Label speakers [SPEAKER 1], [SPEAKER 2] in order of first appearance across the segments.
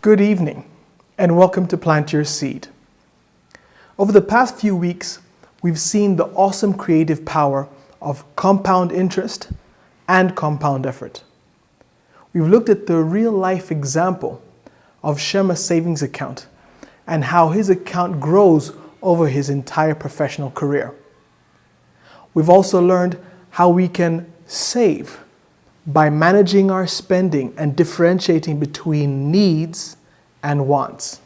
[SPEAKER 1] Good evening, and welcome to Plant Your Seed. Over the past few weeks, we've seen the awesome creative power of compound interest and compound effort. We've looked at the real-life example of Shema's savings account and how his account grows over his entire professional career. We've also learned how we can save by managing our spending and differentiating between needs and wants.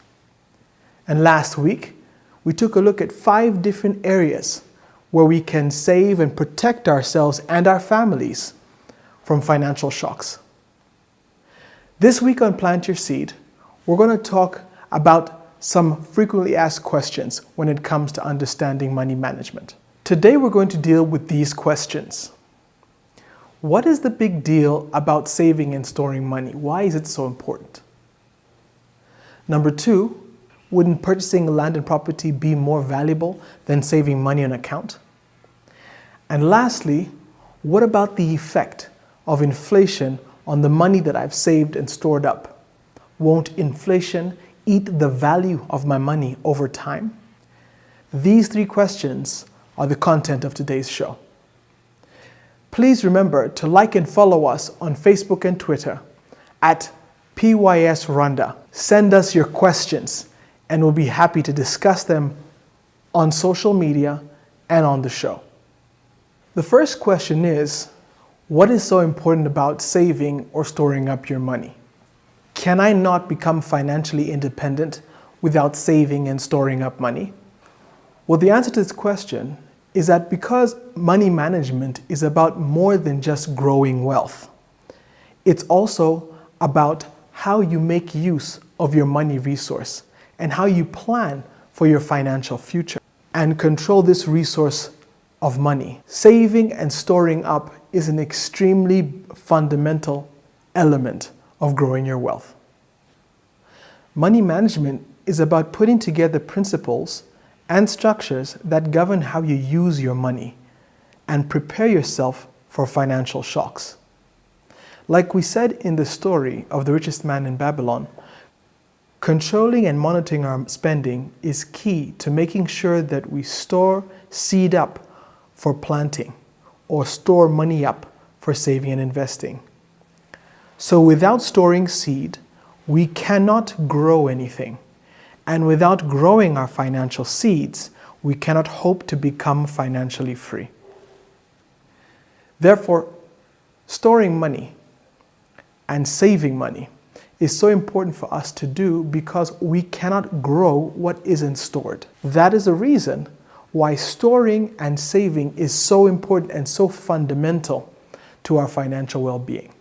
[SPEAKER 1] And last week, we took a look at 5 different areas where we can save and protect ourselves and our families from financial shocks. This week on Plant Your Seed, we're going to talk about some frequently asked questions when it comes to understanding money management. Today, we're going to deal with these questions. What is the big deal about saving and storing money? Why is it so important? Number 2, wouldn't purchasing land and property be more valuable than saving money on account? And lastly, what about the effect of inflation on the money that I've saved and stored up? Won't inflation eat the value of my money over time? These 3 questions are the content of today's show. Please remember to like and follow us on Facebook and Twitter at PYSRwanda. Send us your questions and we'll be happy to discuss them on social media and on the show. The first question is, what is so important about saving or storing up your money? Can I not become financially independent without saving and storing up money? Well, the answer to this question is that because money management is about more than just growing wealth. It's also about how you make use of your money resource and how you plan for your financial future and control this resource of money. Saving and storing up is an extremely fundamental element of growing your wealth. Money management is about putting together principles and structures that govern how you use your money and prepare yourself for financial shocks. Like we said in the story of the richest man in Babylon, controlling and monitoring our spending is key to making sure that we store seed up for planting or store money up for saving and investing. So without storing seed, we cannot grow anything. And without growing our financial seeds, we cannot hope to become financially free. Therefore, storing money and saving money is so important for us to do because we cannot grow what isn't stored. That is the reason why storing and saving is so important and so fundamental to our financial well-being.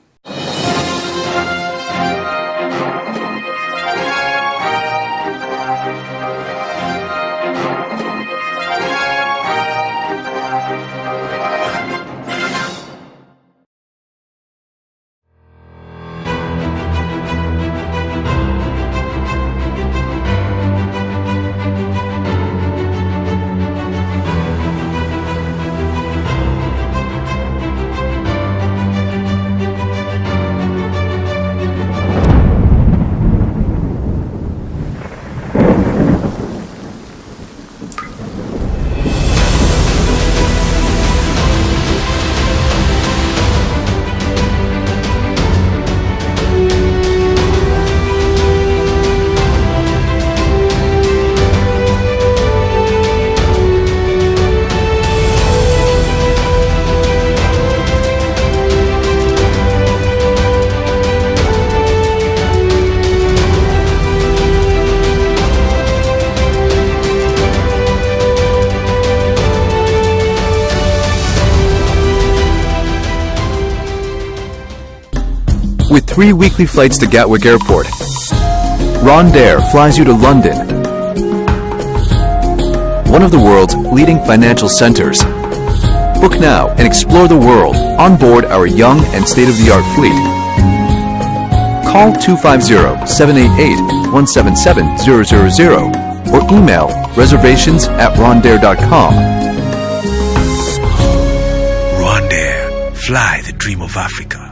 [SPEAKER 2] With 3 weekly flights to Gatwick Airport, Rwandair flies you to London, one of the world's leading financial centers. Book now and explore the world on board our young and state-of-the-art fleet. Call 250-788-177000 or email reservations@rwandair.com.
[SPEAKER 3] Rwandair, fly the dream of Africa.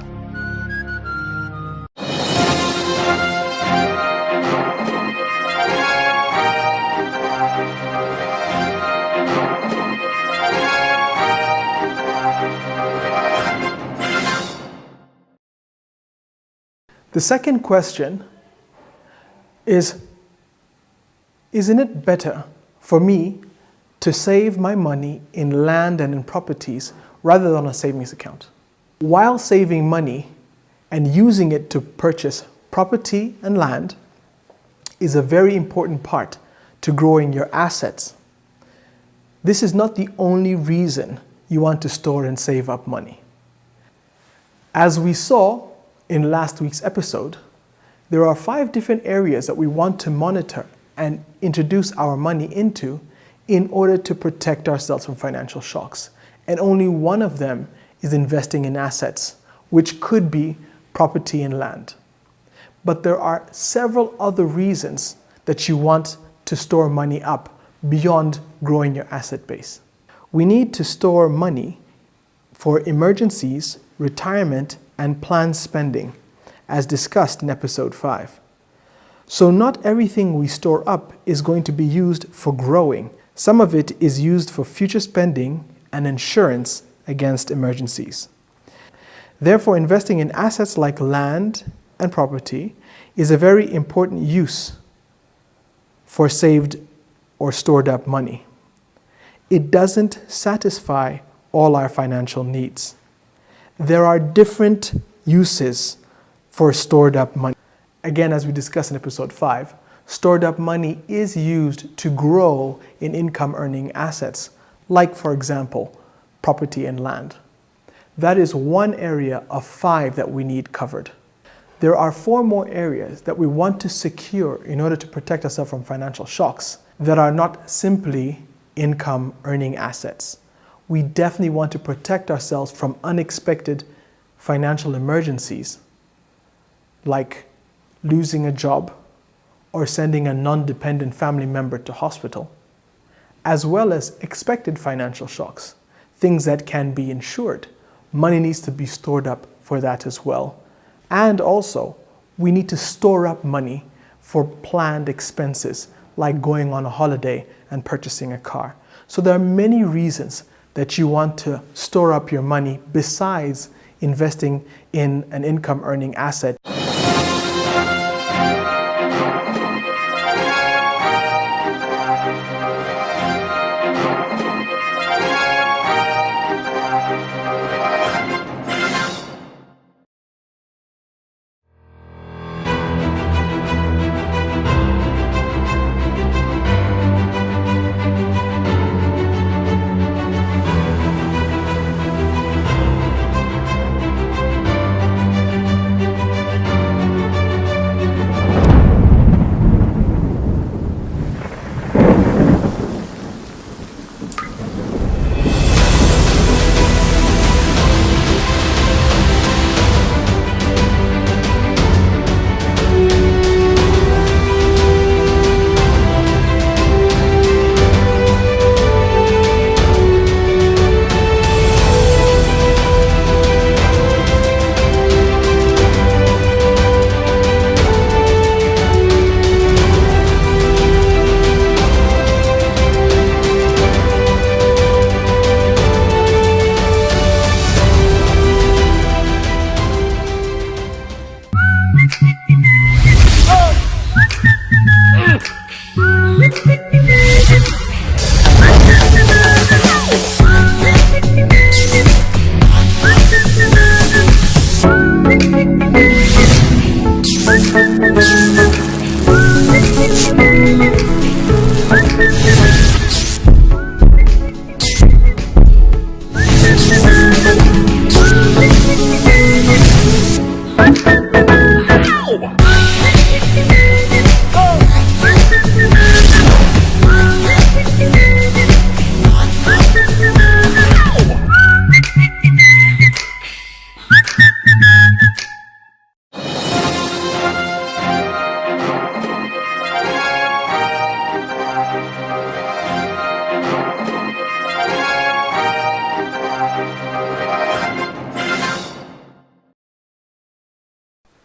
[SPEAKER 1] The second question is, isn't it better for me to save my money in land and in properties rather than a savings account? While saving money and using it to purchase property and land is a very important part to growing your assets, this is not the only reason you want to store and save up money. As we saw in last week's episode, there are 5 different areas that we want to monitor and introduce our money into in order to protect ourselves from financial shocks. And only one of them is investing in assets, which could be property and land. But there are several other reasons that you want to store money up beyond growing your asset base. We need to store money for emergencies, retirement, and planned spending, as discussed in episode 5. So not everything we store up is going to be used for growing. Some of it is used for future spending and insurance against emergencies. Therefore, investing in assets like land and property is a very important use for saved or stored up money. It doesn't satisfy all our financial needs. There are different uses for stored up money. Again, as we discussed in episode 5, stored up money is used to grow in income earning assets, like, for example, property and land. That is one area of 5 that we need covered. There are 4 more areas that we want to secure in order to protect ourselves from financial shocks that are not simply income earning assets. We definitely want to protect ourselves from unexpected financial emergencies, like losing a job or sending a non-dependent family member to hospital, as well as expected financial shocks, things that can be insured. Money needs to be stored up for that as well. And also, we need to store up money for planned expenses, like going on a holiday and purchasing a car. So there are many reasons that you want to store up your money besides investing in an income earning asset.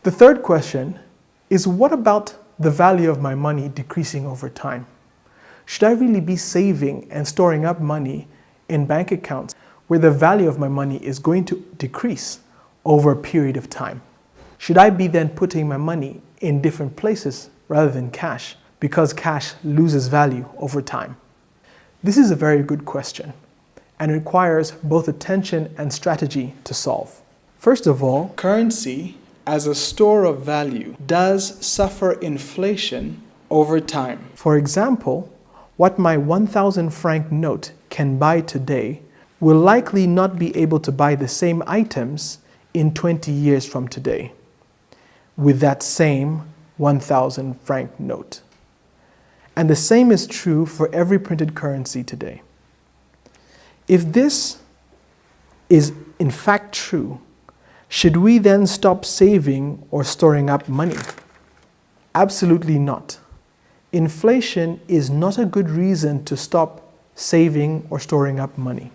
[SPEAKER 1] The third question is, what about the value of my money decreasing over time? Should I really be saving and storing up money in bank accounts where the value of my money is going to decrease over a period of time? Should I be then putting my money in different places rather than cash, because cash loses value over time? This is a very good question and requires both attention and strategy to solve. First of all, currency as a store of value does suffer inflation over time. For example, what my 1,000 franc note can buy today will likely not be able to buy the same items in 20 years from today with that same 1,000 franc note. And the same is true for every printed currency today. If this is in fact true, should we then stop saving or storing up money? Absolutely not. Inflation is not a good reason to stop saving or storing up money.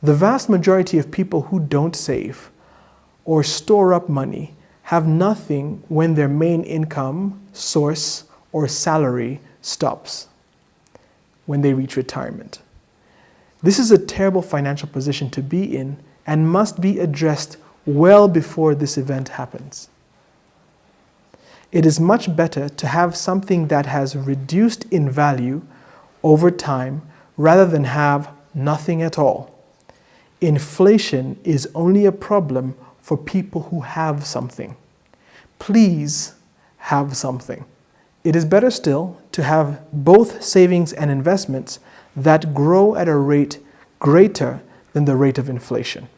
[SPEAKER 1] The vast majority of people who don't save or store up money have nothing when their main income source or salary stops when they reach retirement. This is a terrible financial position to be in and must be addressed well before this event happens. It is much better to have something that has reduced in value over time rather than have nothing at all. Inflation is only a problem for people who have something. Please have something. It is better still to have both savings and investments that grow at a rate greater than the rate of inflation.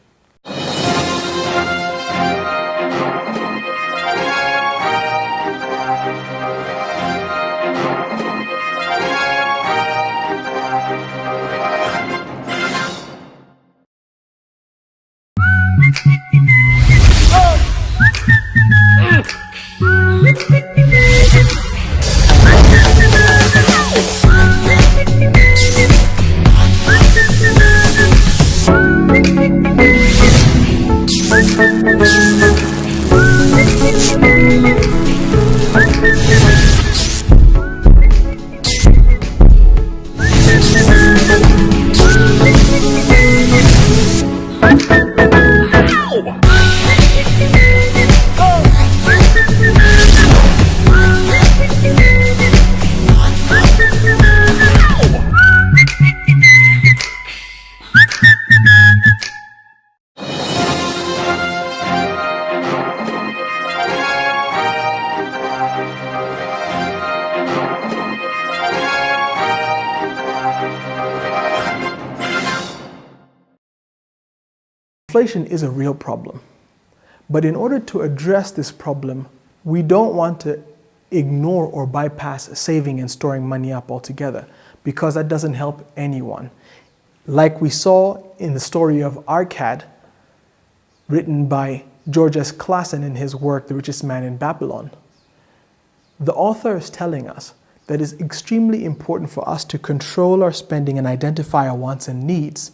[SPEAKER 1] Inflation is a real problem, but in order to address this problem, we don't want to ignore or bypass saving and storing money up altogether, because that doesn't help anyone. Like we saw in the story of Arcad, written by George S. Clason in his work, The Richest Man in Babylon, the author is telling us that it's extremely important for us to control our spending and identify our wants and needs,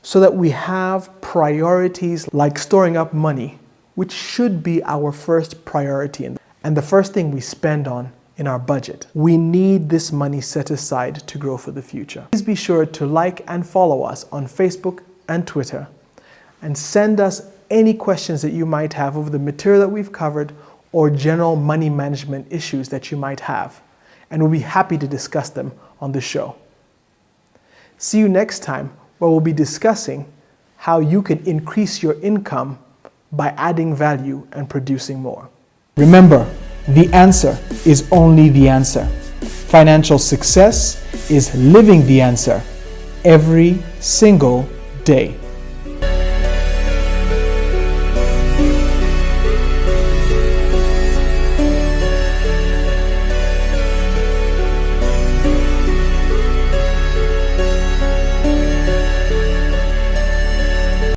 [SPEAKER 1] so that we have priorities like storing up money, which should be our first priority and the first thing we spend on in our budget. We need this money set aside to grow for the future. Please be sure to like and follow us on Facebook and Twitter, and send us any questions that you might have over the material that we've covered or general money management issues that you might have, and we'll be happy to discuss them on the show. See you next time, where we'll be discussing how you can increase your income by adding value and producing more. Remember, the answer is only the answer. Financial success is living the answer every single day.